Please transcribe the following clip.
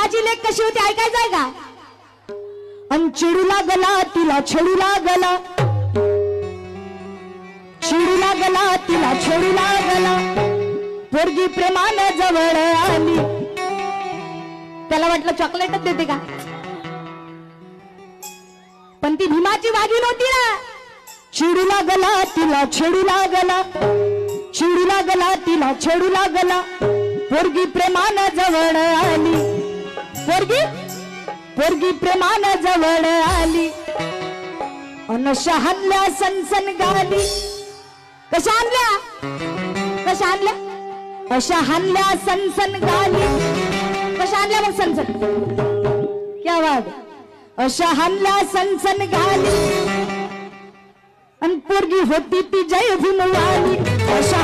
भीमाची लेक कशी होती ऐकायचंय का? अन चिडू लागला तिला छेडू लागला, चिडू लागला तिला छेडू लागला, पोरगी प्रेमाने जवळ आली. त्याला वाटलं चॉकलेटच देते का, पण ती भीमाची वाघीण होती ना. चिडू लागला तिला छेडू लागला, चिडू लागला तिला छेडू लागला, पोरगी प्रेमाने जवळ आली, पोरगी प्रेमाने जवळ आली. अन शहानल्या सनसन गाली. कशा आणल्या अशा हानल्या सनसन गाली. कशा आणल्या मग सनसन, क्या बात. अशा हानल्या सनसन गाली, अन पोरगी होती ती जय भीमवाली. अशा